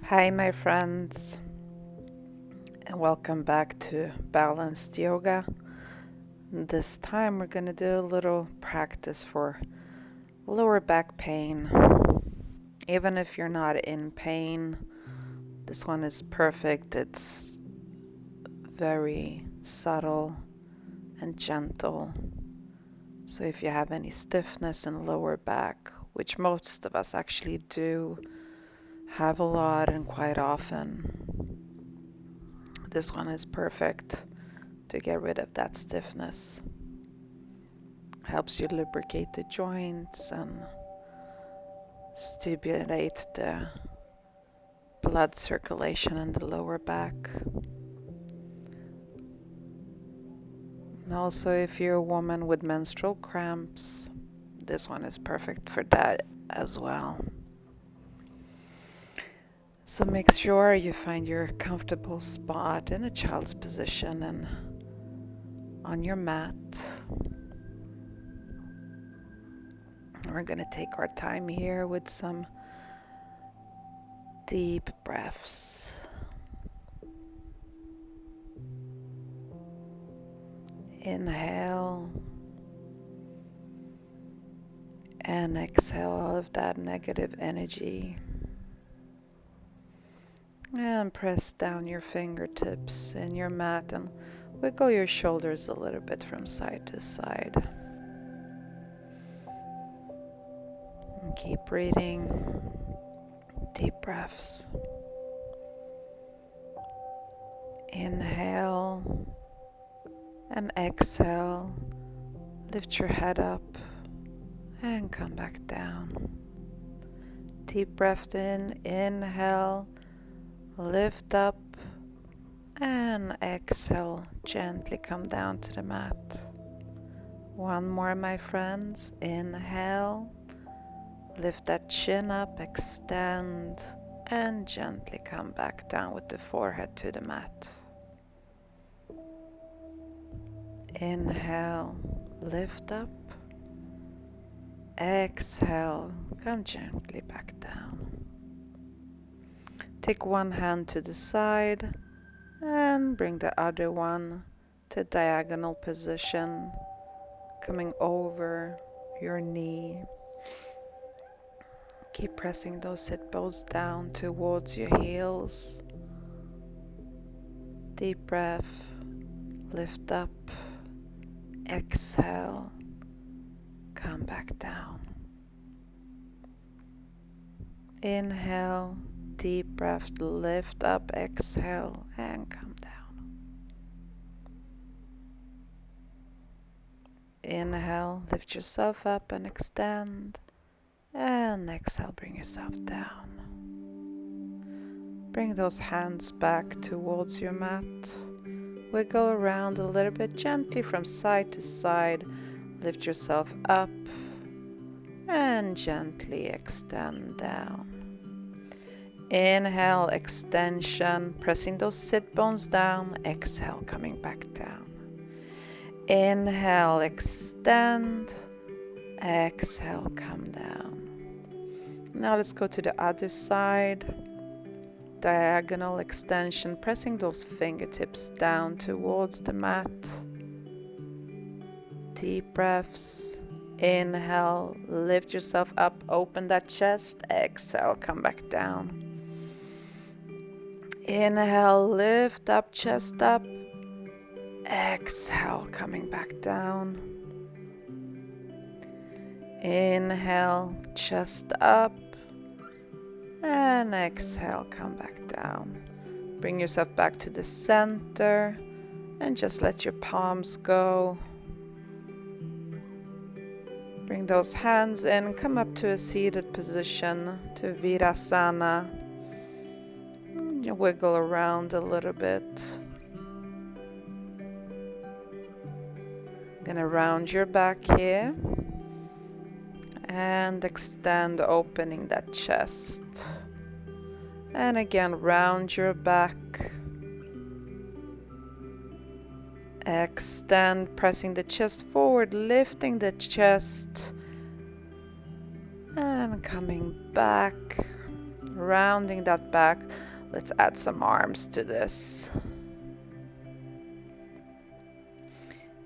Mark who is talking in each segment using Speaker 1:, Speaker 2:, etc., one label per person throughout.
Speaker 1: Hi, my friends, and welcome back to Balanced Yoga. This time, we're going to do a little practice for lower back pain. Even if you're not in pain, this one is perfect. It's very subtle and gentle. So, if you have any stiffness in the lower back, which most of us actually do have a lot and quite often, this one is perfect to get rid of that stiffness. Helps you lubricate the joints and stimulate the blood circulation in the lower back. And also, if you're a woman with menstrual cramps, this one is perfect for that as well. So make sure you find your comfortable spot in a child's position and on your mat. We're going to take our time here with some deep breaths. Inhale and exhale all of that negative energy. And press down your fingertips in your mat and wiggle your shoulders a little bit from side to side. And keep breathing. Deep breaths. Inhale and exhale. Lift your head up and come back down. Deep breath in. Inhale. Lift up and exhale. Gently come down to the mat. One more, my friends. Inhale. Lift that chin up, extend, and gently come back down with the forehead to the mat. Inhale, lift up. Exhale, come gently back down. Take one hand to the side and bring the other one to diagonal position, coming over your knee. Keep pressing those hip bones down towards your heels. Deep breath, lift up, exhale, come back down. Inhale, deep breath, lift up, exhale, and come down. Inhale, lift yourself up and extend. And exhale, bring yourself down. Bring those hands back towards your mat. Wiggle around a little bit gently from side to side. Lift yourself up and gently extend down. Inhale, extension, pressing those sit bones down. Exhale, coming back down. Inhale, extend. Exhale, come down. Now let's go to the other side. Diagonal extension, pressing those fingertips down towards the mat. Deep breaths. Inhale, lift yourself up, open that chest. Exhale, come back down. Inhale, lift up, chest up. Exhale, coming back down. Inhale, chest up. And exhale, come back down. Bring yourself back to the center and just let your palms go. Bring those hands in, come up to a seated position, to Virasana. You wiggle around a little bit. Gonna round your back here. And extend, opening that chest. And again, round your back. Extend, pressing the chest forward, lifting the chest. And coming back. rounding that back. Let's add some arms to this.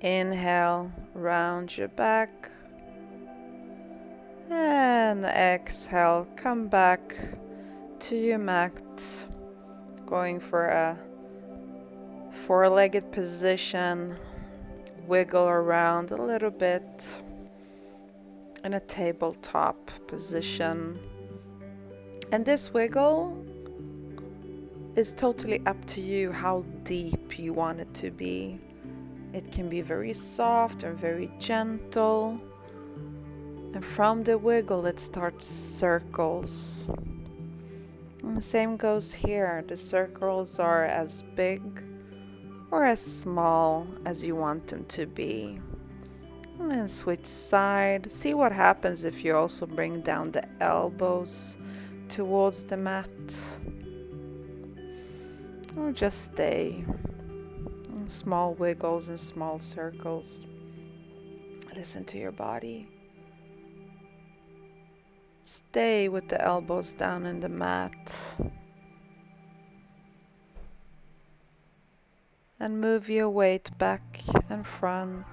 Speaker 1: Inhale, round your back. And exhale, come back to your mat. Going for a four-legged position. Wiggle around a little bit in a tabletop position. And this wiggle is totally up to you how deep you want it to be. It can be very soft or very gentle. And from the wiggle, it starts circles. And the same goes here. The circles are as big or as small as you want them to be. And switch side. See what happens if you also bring down the elbows towards the mat. Or just stay. Small wiggles and small circles. Listen to your body. Stay with the elbows down in the mat. And move your weight back and front.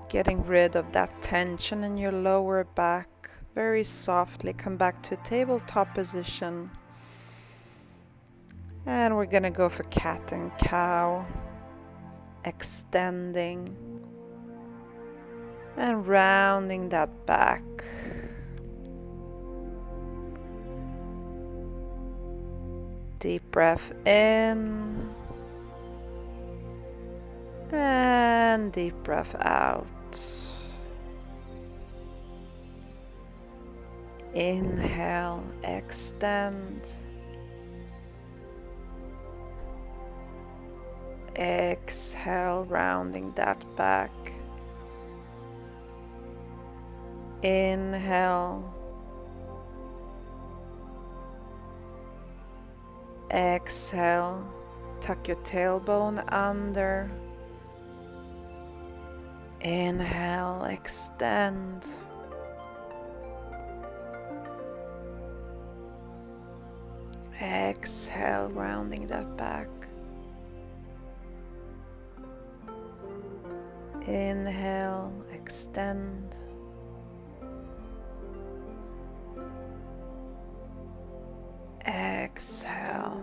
Speaker 1: Getting rid of that tension in your lower back. Very softly come back to tabletop position. And we're gonna go for cat and cow. Extending. And rounding that back. Deep breath in. And deep breath out. Inhale, extend. Exhale, rounding that back. Inhale. Exhale, tuck your tailbone under. Inhale, extend. Exhale, rounding that back. Inhale, extend. Exhale.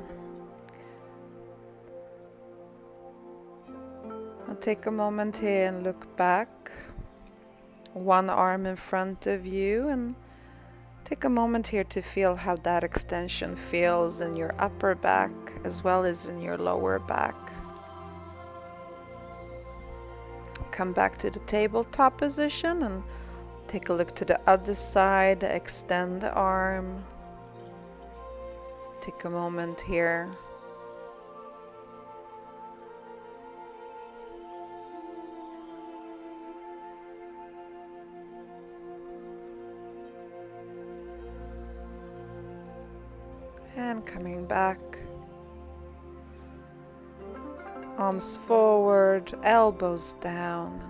Speaker 1: Now take a moment here and look back. One arm in front of you, and take a moment here to feel how that extension feels in your upper back as well as in your lower back. Come back to the tabletop position and take a look to the other side. Extend the arm. Take a moment here. And coming back. Arms forward, elbows down.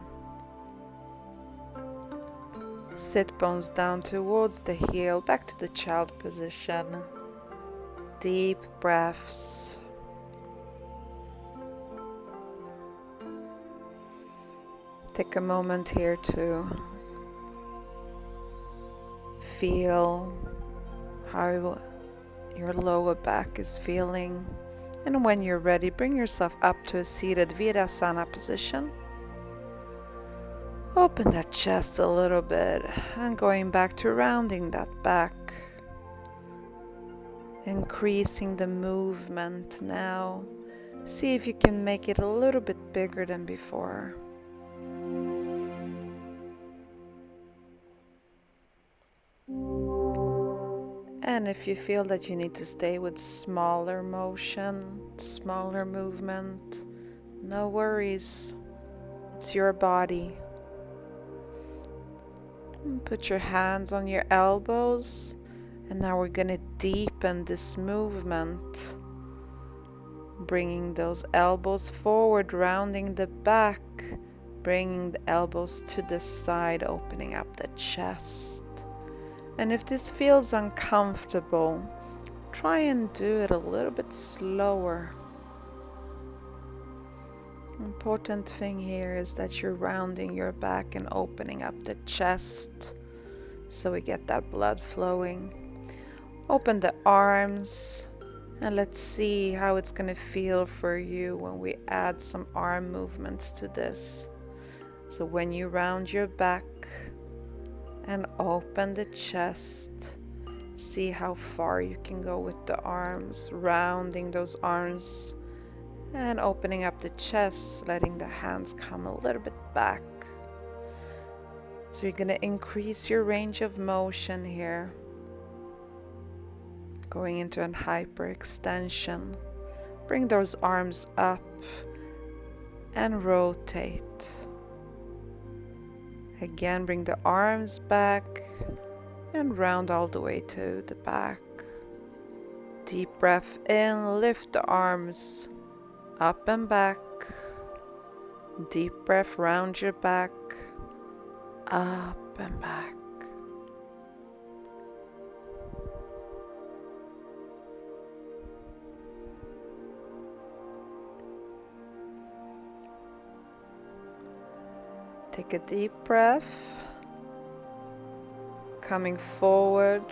Speaker 1: Sit bones down towards the heel, back to the child position. Deep breaths. Take a moment here to feel how your lower back is feeling. And when you're ready, bring yourself up to a seated Virasana position. Open that chest a little bit and going back to rounding that back. Increasing the movement now. See if you can make it a little bit bigger than before. And if you feel that you need to stay with smaller motion, smaller movement, no worries. It's your body. Put your hands on your elbows. And now we're going to deepen this movement. Bringing those elbows forward, rounding the back. Bringing the elbows to the side, opening up the chest. And if this feels uncomfortable, try and do it a little bit slower. Important thing here is that you're rounding your back and opening up the chest so we get that blood flowing. Open the arms and let's see how it's going to feel for you when we add some arm movements to this. So when you round your back and open the chest, see how far you can go with the arms, rounding those arms and opening up the chest, letting the hands come a little bit back. So you're going to increase your range of motion here, going into an hyperextension. Bring those arms up and rotate. Again, bring the arms back and round all the way to the back. Deep breath in, lift the arms up and back. Deep breath, round your back, up and back. Take a deep breath, coming forward,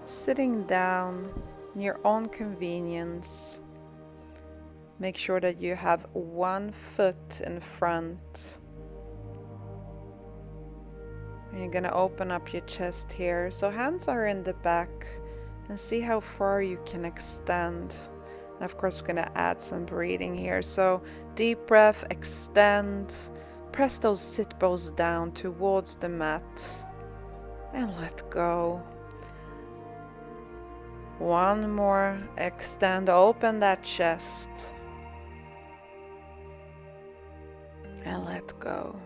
Speaker 1: sitting down in your own convenience. Make sure that you have one foot in front. And you're gonna open up your chest here. So hands are in the back and see how far you can extend. And of course, we're gonna add some breathing here. So deep breath, extend, press those sit bones down towards the mat and let go. One more, extend, open that chest and let go.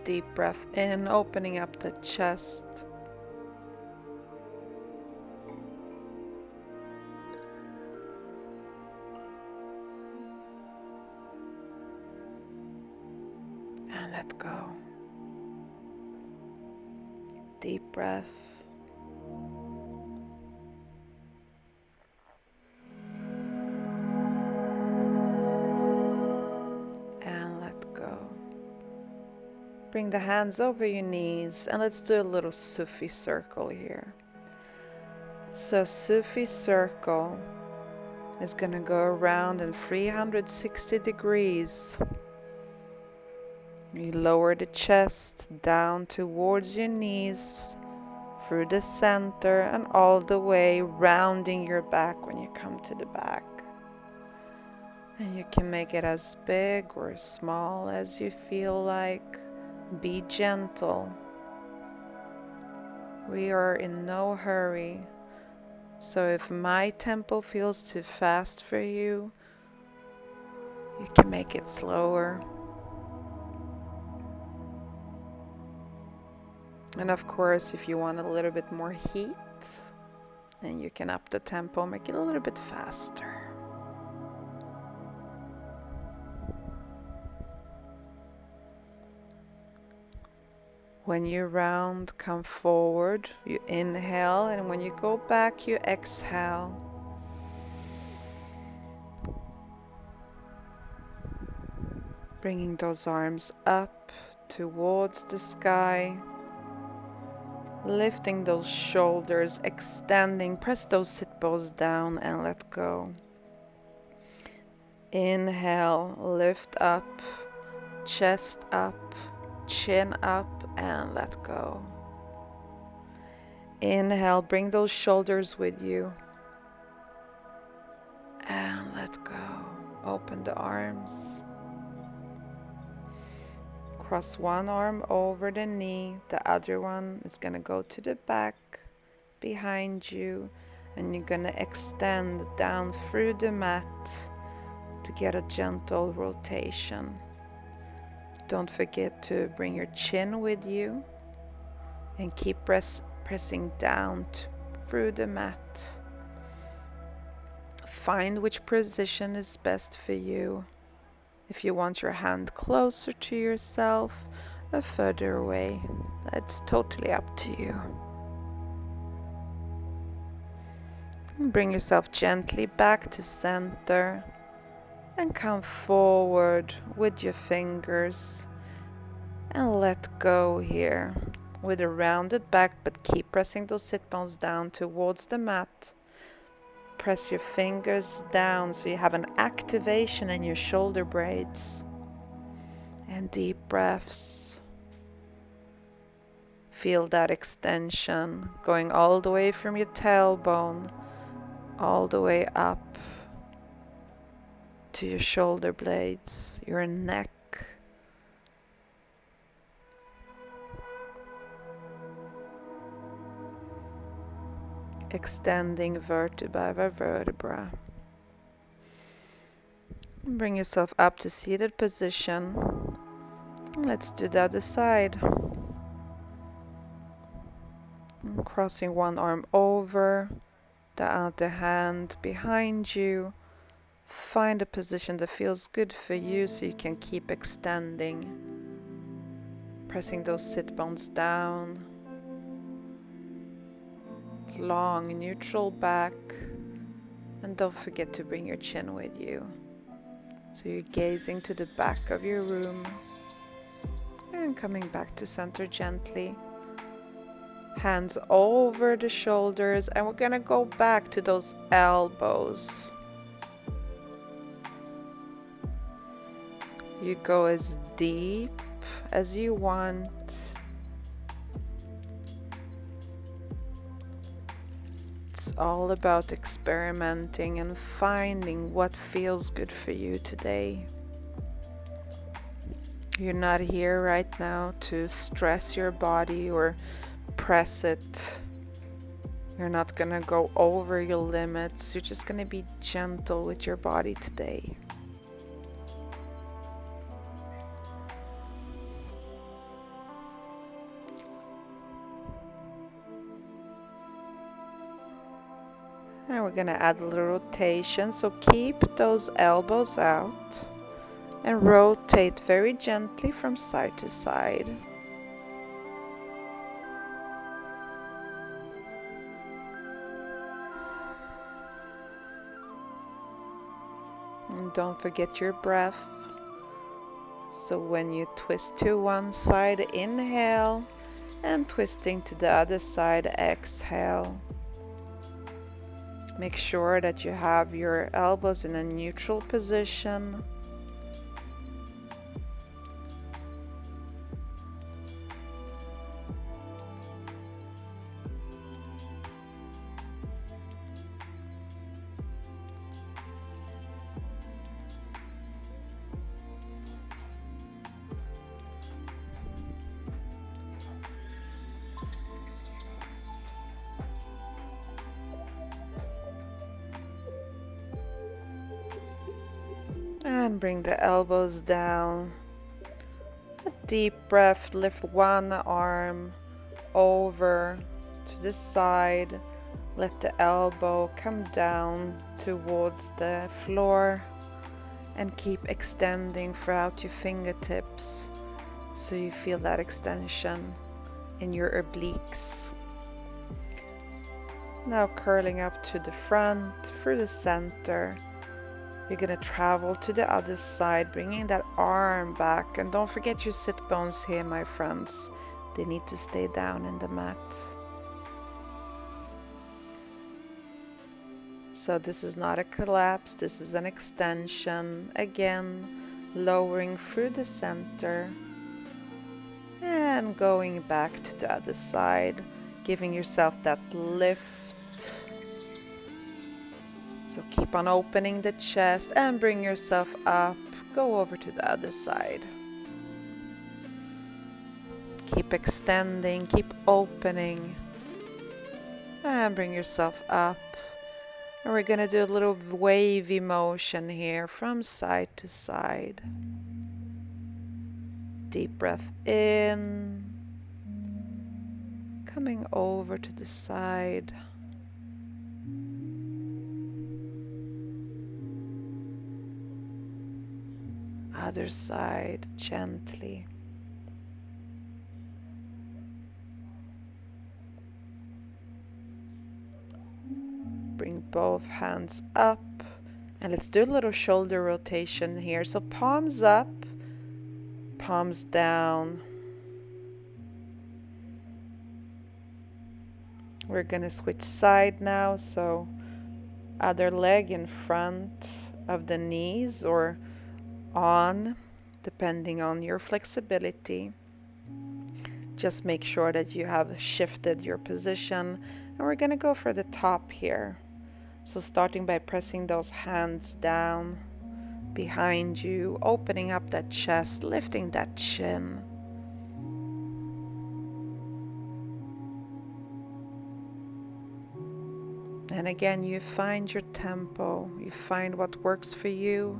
Speaker 1: Deep breath in, opening up the chest. And let go. Deep breath. And let go. Bring the hands over your knees and let's do a little Sufi circle here. So Sufi circle is going to go around in 360 degrees. You lower the chest down towards your knees, through the center and all the way, rounding your back when you come to the back. And you can make it as big or small as you feel like. Be gentle. We are in no hurry. So if my tempo feels too fast for you, you can make it slower. And of course, if you want a little bit more heat, then you can up the tempo, make it a little bit faster. When you round, come forward, you inhale, and when you go back, you exhale. Bringing those arms up towards the sky. Lifting those shoulders, extending, press those sit bones down and let go. Inhale, lift up, chest up, chin up and let go. Inhale, bring those shoulders with you and let go. Open the arms. Cross one arm over the knee, the other one is going to go to the back behind you, and you're going to extend down through the mat to get a gentle rotation. Don't forget to bring your chin with you and keep pressing down through the mat. Find which position is best for you. If you want your hand closer to yourself, or further away. That's totally up to you. Bring yourself gently back to center and come forward with your fingers and let go here with a rounded back, but keep pressing those sit bones down towards the mat. Press your fingers down so you have an activation in your shoulder blades. And deep breaths. Feel that extension going all the way from your tailbone all the way up to your shoulder blades, your neck. Extending vertebra by vertebra. Bring yourself up to seated position. Let's do the other side. Crossing one arm over, the other hand behind you. Find a position that feels good for you so you can keep extending. Pressing those sit bones down. Long, neutral back. And don't forget to bring your chin with you. So you're gazing to the back of your room. And coming back to center gently. Hands over the shoulders, and we're gonna go back to those elbows. You go as deep as you want. It's all about experimenting and finding what feels good for you today. You're not here right now to stress your body or press it. You're not gonna go over your limits. You're just gonna be gentle with your body today. And we're gonna add a little rotation, so keep those elbows out and rotate very gently from side to side. And don't forget your breath. So when you twist to one side, inhale, and twisting to the other side, exhale. Make sure that you have your elbows in a neutral position. And bring the elbows down. A deep breath, lift one arm over to the side. Let the elbow come down towards the floor and keep extending throughout your fingertips so you feel that extension in your obliques. Now curling up to the front, through the center. You're going to travel to the other side, bringing that arm back. And don't forget your sit bones here, my friends. They need to stay down in the mat. So this is not a collapse, this is an extension. Again, lowering through the center. And going back to the other side, giving yourself that lift. So keep on opening the chest and bring yourself up. Go over to the other side. Keep extending, keep opening. And bring yourself up. And we're going to do a little wavy motion here from side to side. Deep breath in. Coming over to the side. Other side, gently. bring both hands up. And let's do a little shoulder rotation here. So palms up, palms down. We're gonna switch side now, so other leg in front of the knees or on, depending on your flexibility. Just make sure that you have shifted your position, and we're gonna go for the top here. So starting by pressing those hands down behind you, opening up that chest, lifting that chin. And again, you find your tempo, you find what works for you.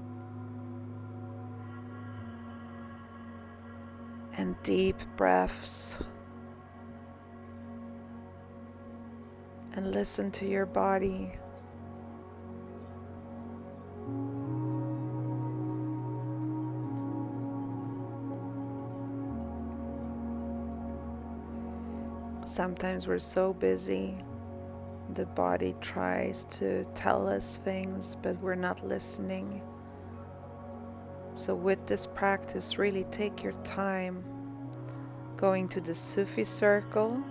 Speaker 1: And deep breaths. And listen to your body. Sometimes we're so busy, the body tries to tell us things, but we're not listening. So with this practice, really take your time going to the Sufi circle.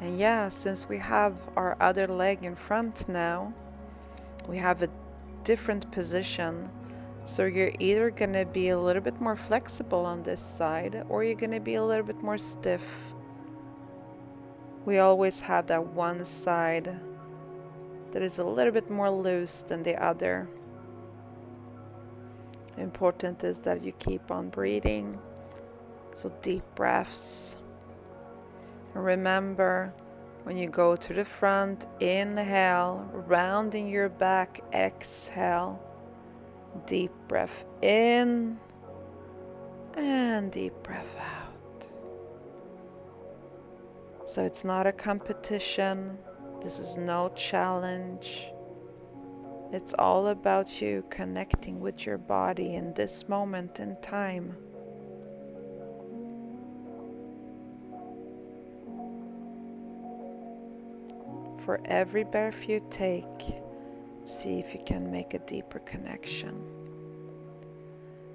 Speaker 1: And yeah, since we have our other leg in front now, we have a different position. So you're either going to be a little bit more flexible on this side, or you're going to be a little bit more stiff. We always have that one side that is a little bit more loose than the other. Important is that you keep on breathing. So deep breaths. Remember, when you go to the front, inhale, rounding your back, exhale. Deep breath in and deep breath out. So it's not a competition. This is no challenge. It's all about you connecting with your body in this moment in time. For every breath you take, see if you can make a deeper connection.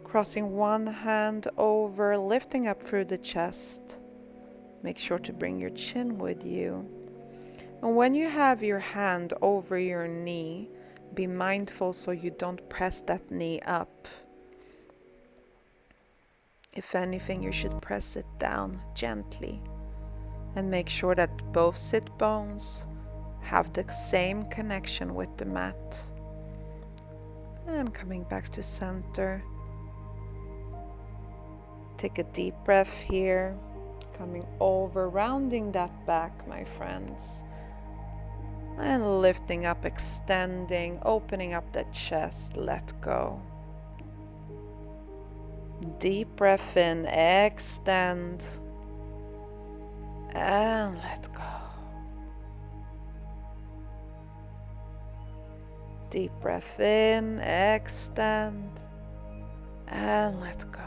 Speaker 1: Crossing one hand over, lifting up through the chest. Make sure to bring your chin with you. And when you have your hand over your knee, be mindful so you don't press that knee up. If anything, you should press it down gently. And make sure that both sit bones have the same connection with the mat. And coming back to center. Take a deep breath here. Coming over, rounding that back, my friends. And lifting up, extending, opening up the chest, let go. Deep breath in, extend, and let go. Deep breath in, extend, and let go.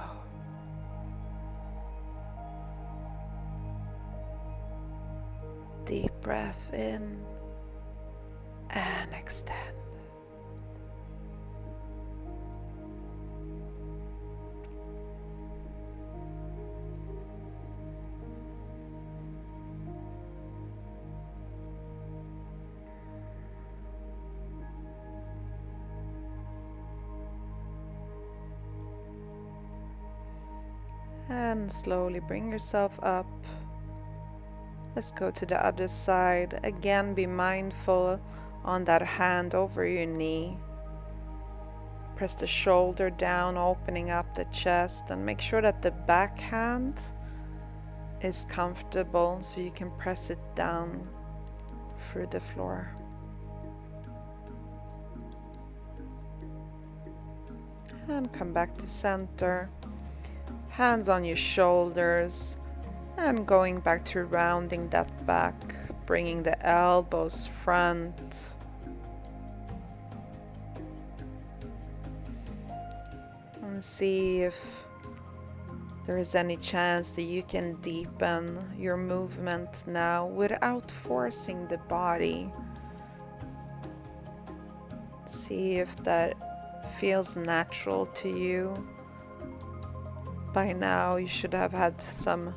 Speaker 1: Deep breath in and extend. And slowly bring yourself up. Let's go to the other side. Again, be mindful on that hand over your knee. Press the shoulder down, opening up the chest, and make sure that the back hand is comfortable so you can press it down through the floor. And come back to center. Hands on your shoulders. And going back to rounding that back, bringing the elbows front. And see if there is any chance that you can deepen your movement now without forcing the body See if that feels natural to you. By now you should have had some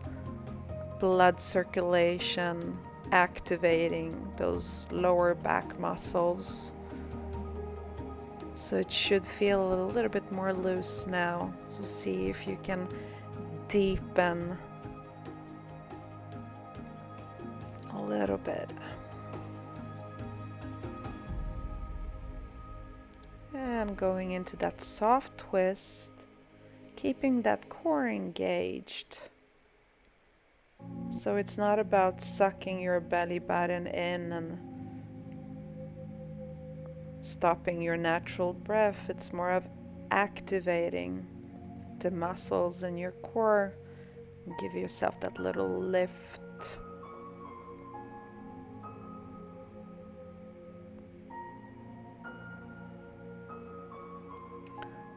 Speaker 1: blood circulation activating those lower back muscles. So it should feel a little bit more loose now. So see if you can deepen a little bit. And going into that soft twist, keeping that core engaged. So it's not about sucking your belly button in and stopping your natural breath. It's more of activating the muscles in your core. Give yourself that little lift.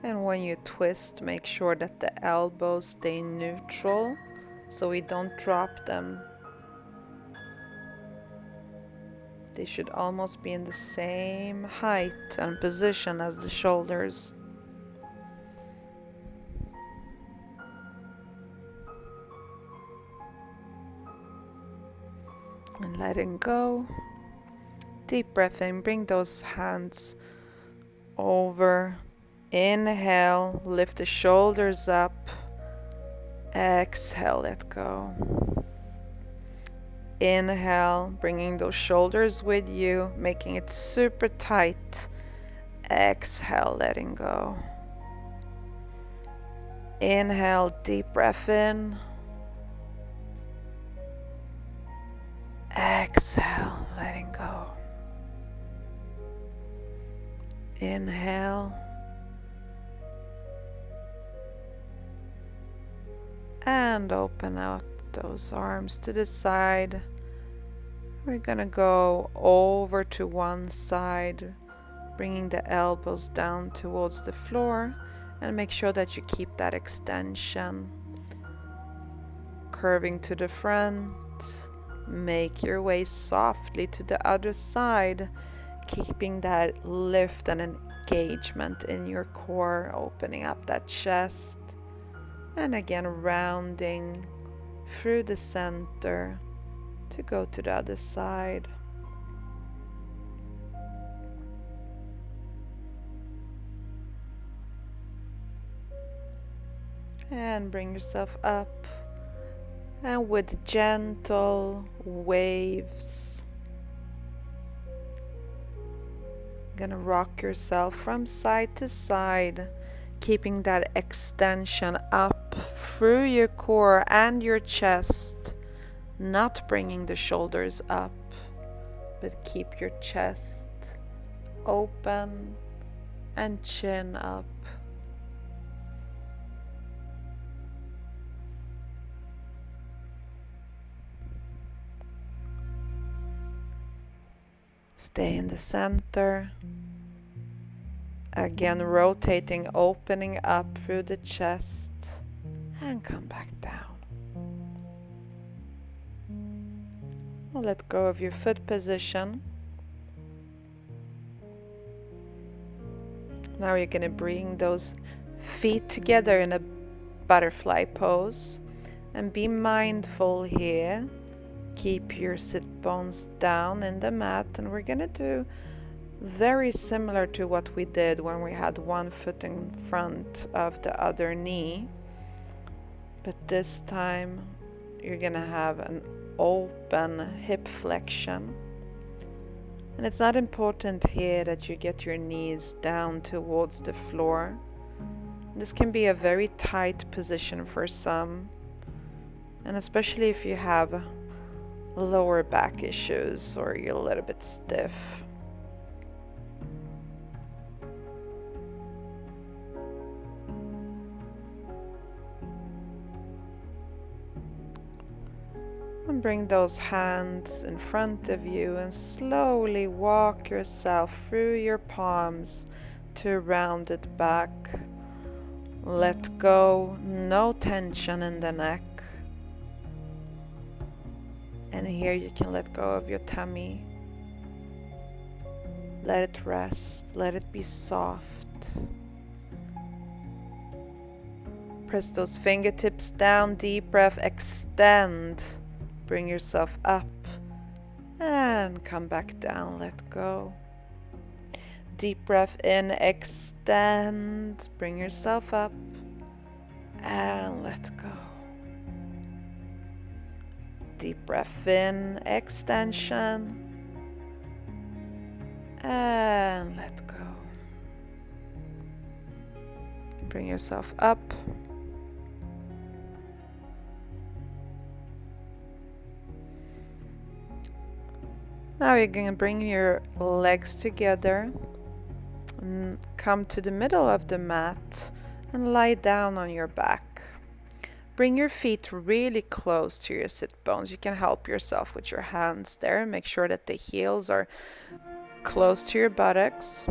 Speaker 1: And when you twist, make sure that the elbows stay neutral so we don't drop them. They should almost be in the same height and position as the shoulders. And letting go. Deep breath in, bring those hands over. Inhale, lift the shoulders up. Exhale, let go. Inhale, bringing those shoulders with you, making it super tight. Exhale, letting go. Inhale, deep breath in. Exhale, letting go. Inhale. And open out those arms to the side. We're gonna go over to one side, bringing the elbows down towards the floor, and make sure that you keep that extension. Curving to the front, make your way softly to the other side, keeping that lift and engagement in your core, opening up that chest. And again, rounding through the center to go to the other side. And bring yourself up. And with gentle waves, gonna rock yourself from side to side, keeping that extension up through your core and your chest, not bringing the shoulders up, but keep your chest open and chin up. Stay in the center. Again, rotating, opening up through the chest, and come back down. Let go of your foot position. Now you're going to bring those feet together in a butterfly pose, and be mindful here. Keep your sit bones down in the mat, and we're going to do very similar to what we did when we had one foot in front of the other knee. But this time you're going to have an open hip flexion. And it's not important here that you get your knees down towards the floor. This can be a very tight position for some, and especially if you have lower back issues or you're a little bit stiff. And bring those hands in front of you and slowly walk yourself through your palms to a rounded back. Let go, no tension in the neck. And here you can let go of your tummy. Let it rest. Let it be soft. Press those fingertips down. Deep breath. Extend. Bring yourself up. And come back down. Let go. Deep breath in. Extend. Bring yourself up. And let go. Deep breath in. Extension. And let go. Bring yourself up. Now you're going to bring your legs together and come to the middle of the mat and lie down on your back. Bring your feet really close to your sit bones. You can help yourself with your hands there. Make sure that the heels are close to your buttocks.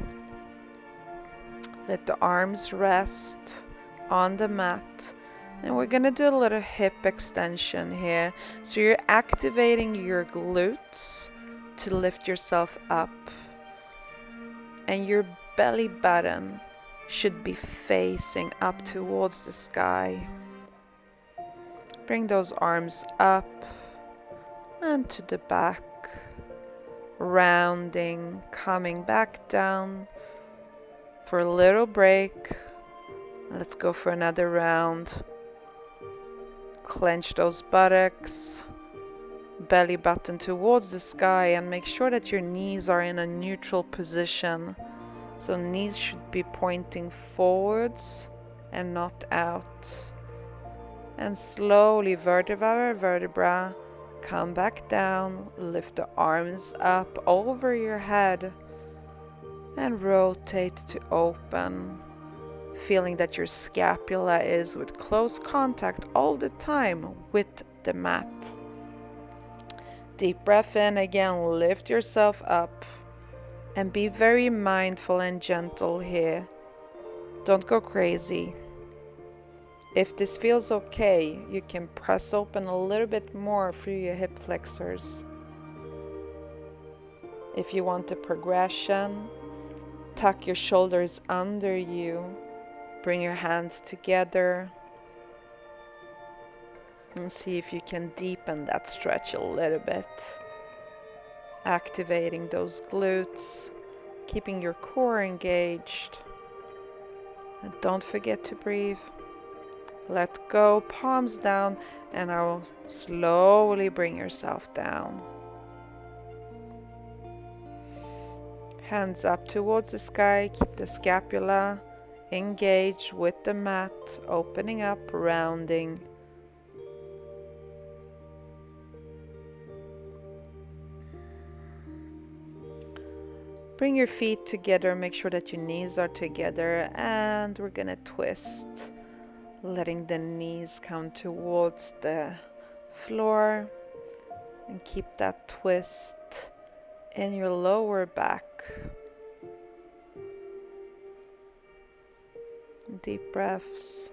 Speaker 1: Let the arms rest on the mat. And we're going to do a little hip extension here. So you're activating your glutes to lift yourself up. And your belly button should be facing up towards the sky. Bring those arms up and to the back. Rounding, coming back down for a little break. Let's go for another round. Clench those buttocks, belly button towards the sky, and make sure that your knees are in a neutral position. So knees should be pointing forwards and not out. And slowly, vertebra by vertebra, come back down, lift the arms up over your head, and rotate to open. Feeling that your scapula is with close contact all the time with the mat. Deep breath in again, lift yourself up and be very mindful and gentle here. Don't go crazy. If this feels okay, you can press open a little bit more through your hip flexors. If you want a progression, tuck your shoulders under you. Bring your hands together and see if you can deepen that stretch a little bit. Activating those glutes, keeping your core engaged. And don't forget to breathe. Let go, palms down, and now slowly bring yourself down. Hands up towards the sky, keep the scapula engaged with the mat, opening up, rounding. Bring your feet together, make sure that your knees are together, and we're gonna twist, letting the knees come towards the floor, and keep that twist in your lower back. Deep breaths,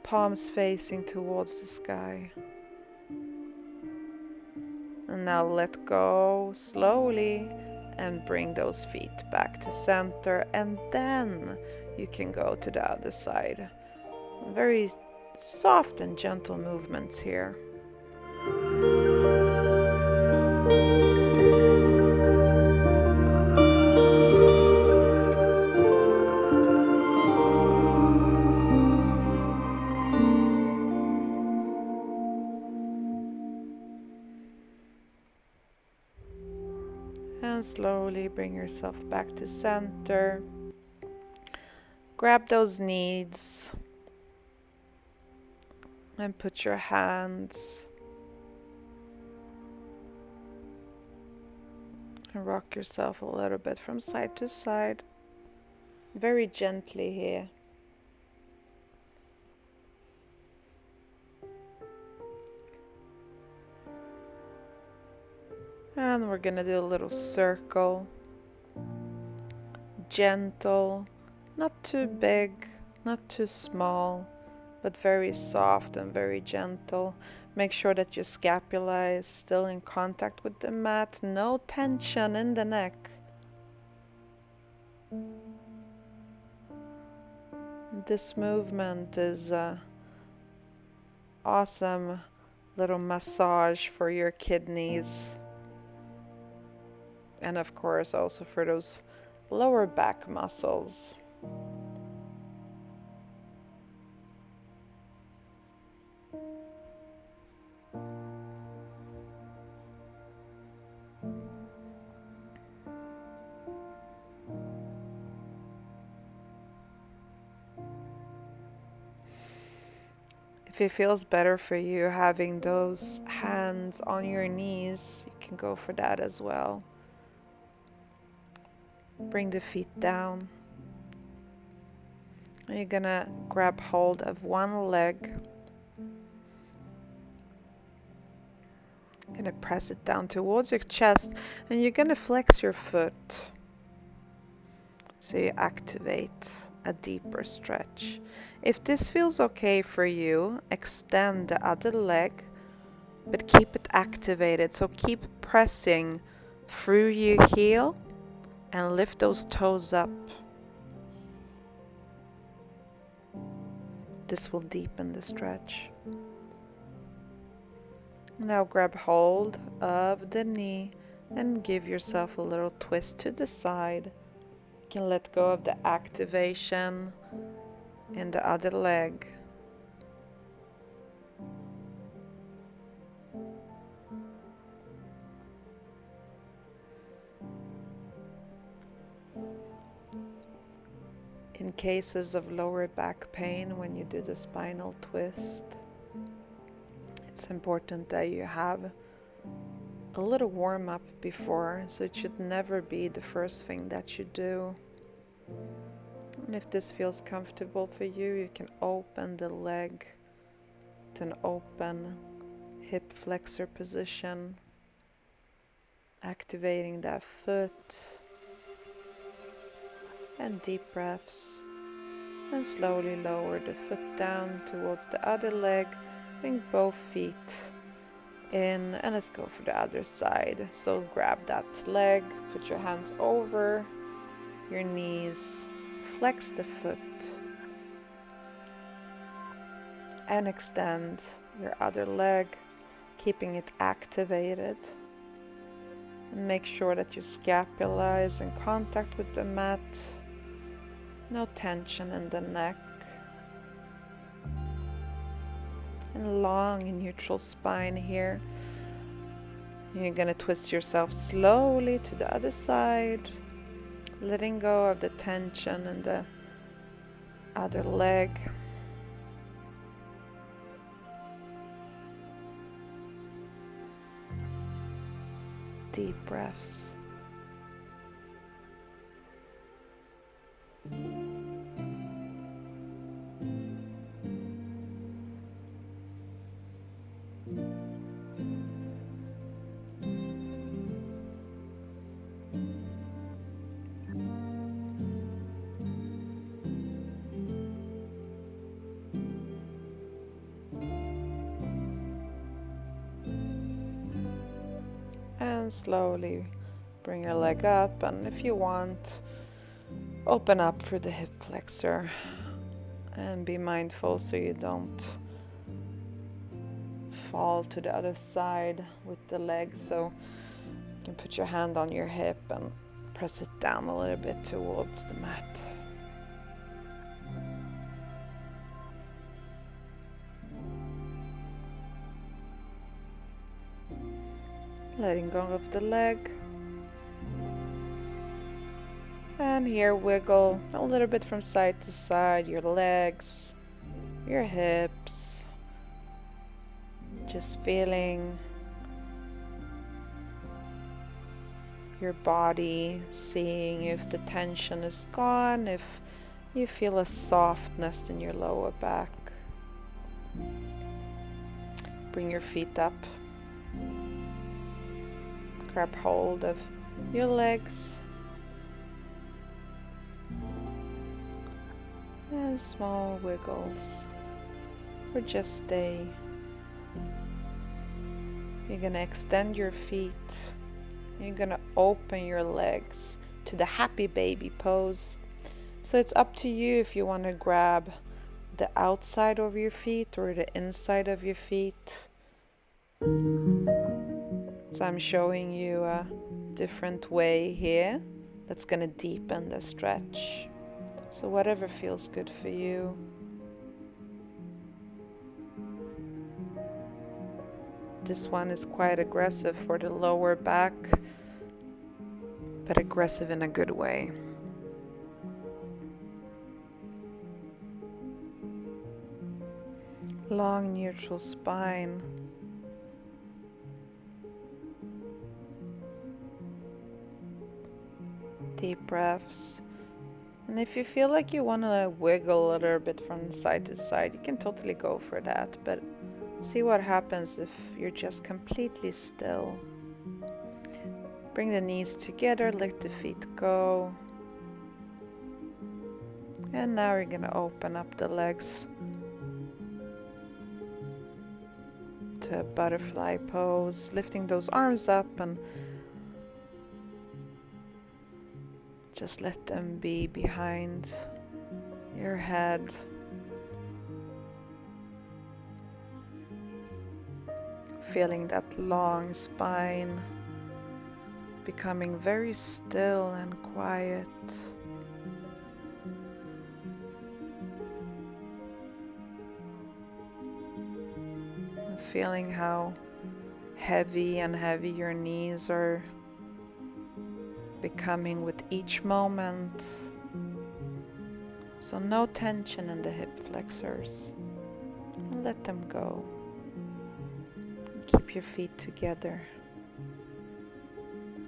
Speaker 1: palms facing towards the sky. And now let go slowly and bring those feet back to center, and then you can go to the other side. Very soft and gentle movements here. And slowly bring yourself back to center. Grab those knees and put your hands and rock yourself a little bit from side to side, very gently here. And we're gonna do a little circle, gentle, not too big, not too small, but very soft and very gentle. Make sure that your scapula is still in contact with the mat, no tension in the neck. This movement is an awesome little massage for your kidneys, and of course also for those lower back muscles. If it feels better for you having those hands on your knees, you can go for that as well. Bring the feet down. And you're gonna grab hold of one leg. You're gonna press it down towards your chest, and you're gonna flex your foot. So you activate a deeper stretch. If this feels okay for you, extend the other leg, but keep it activated. So keep pressing through your heel and lift those toes up. This will deepen the stretch. Now grab hold of the knee and give yourself a little twist to the side. You can let go of the activation in the other leg. In cases of lower back pain, when you do the spinal twist, it's important that you have a little warm up before, so it should never be the first thing that you do. And if this feels comfortable for you, you can open the leg to an open hip flexor position, activating that foot. And deep breaths, and slowly lower the foot down towards the other leg. Bring both feet in, and let's go for the other side. So grab that leg, put your hands over your knees, flex the foot, and extend your other leg, keeping it activated. And make sure that your scapula is in contact with the mat. No tension in the neck. And long and neutral spine here. You're going to twist yourself slowly to the other side, letting go of the tension in the other leg. Deep breaths. And slowly bring your leg up, and if you want, open up for the hip flexor and be mindful so you don't fall to the other side with the leg. So you can put your hand on your hip and press it down a little bit towards the mat. Letting go of the leg. And here wiggle a little bit from side to side, your legs, your hips. Just feeling your body, seeing if the tension is gone, if you feel a softness in your lower back. Bring your feet up. Grab hold of your legs. And small wiggles, or just stay. You're gonna extend your feet. You're gonna open your legs to the happy baby pose. So it's up to you if you want to grab the outside of your feet or the inside of your feet. So I'm showing you a different way here that's going to deepen the stretch. So whatever feels good for you. This one is quite aggressive for the lower back, but aggressive in a good way. Long neutral spine. Deep breaths. And if you feel like you want to wiggle a little bit from side to side, you can totally go for that. But see what happens if you're just completely still. Bring the knees together, let the feet go. And now we're going to open up the legs to a butterfly pose, lifting those arms up and just let them be behind your head. Feeling that long spine becoming very still and quiet. And feeling how heavy and heavy your knees are becoming with each moment. So no tension in the hip flexors. And let them go. Keep your feet together.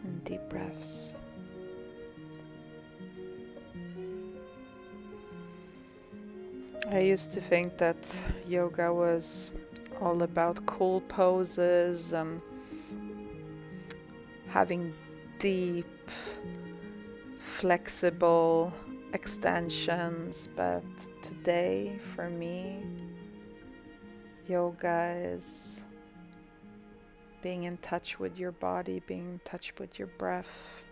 Speaker 1: And deep breaths. I used to think that yoga was all about cool poses and having deep, flexible extensions, but today for me, yoga is being in touch with your body, being in touch with your breath.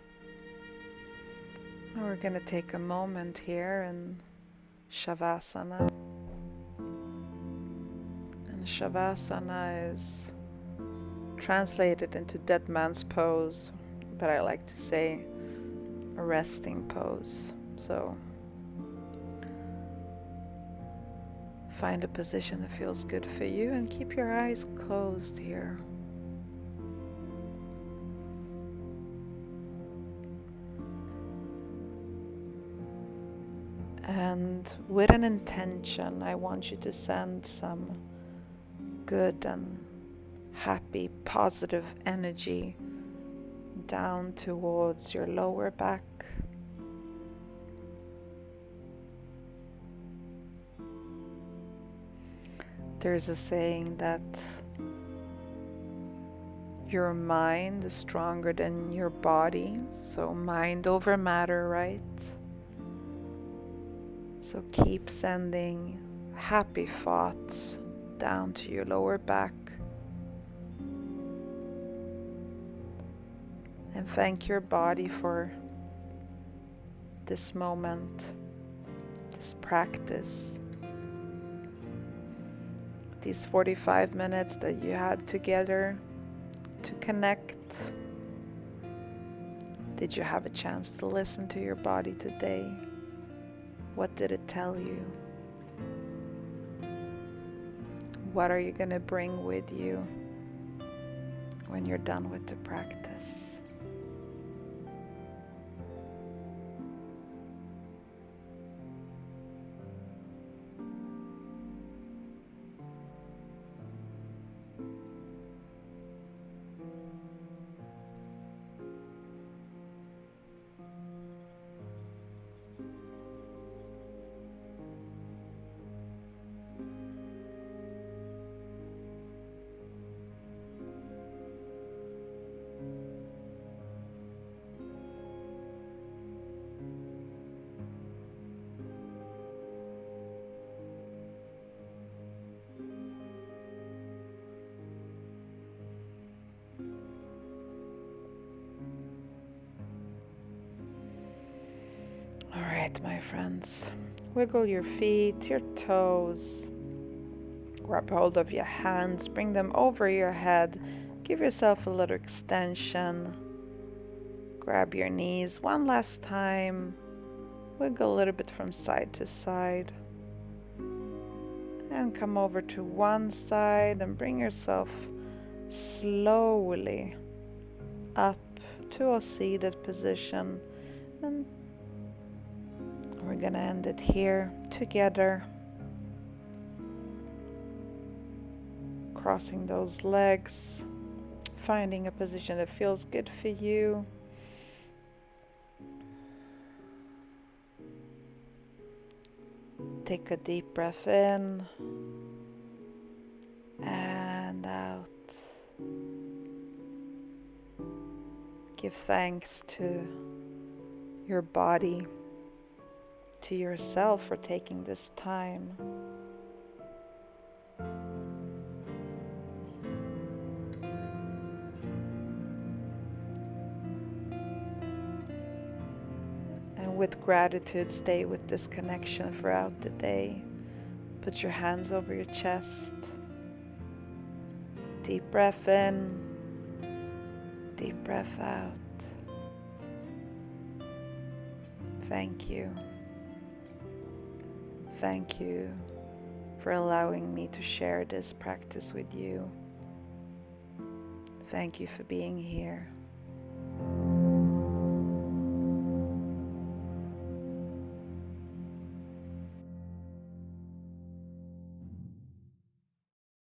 Speaker 1: Now we're going to take a moment here in Shavasana. And Shavasana is translated into dead man's pose, but I like to say a resting pose. So find a position that feels good for you and keep your eyes closed here. And with an intention, I want you to send some good and happy, positive energy down towards your lower back. There's a saying that your mind is stronger than your body, so mind over matter, right? So keep sending happy thoughts down to your lower back. And thank your body for this moment, this practice, these 45 minutes that you had together to connect. Did you have a chance to listen to your body today? What did it tell you? What are you going to bring with you when you're done with the practice? right, my friends. Wiggle your feet, your toes. Grab hold of your hands, bring them over your head. Give yourself a little extension. Grab your knees one last time. Wiggle a little bit from side to side. And come over to one side and bring yourself slowly up to a seated position. And we're gonna end it here together. Crossing those legs, finding a position that feels good for you. Take a deep breath in and out. Give thanks to your body, to yourself for taking this time. And with gratitude, stay with this connection throughout the day. Put your hands over your chest. Deep breath in, deep breath out. Thank you. Thank you for allowing me to share this practice with you. Thank you for being here.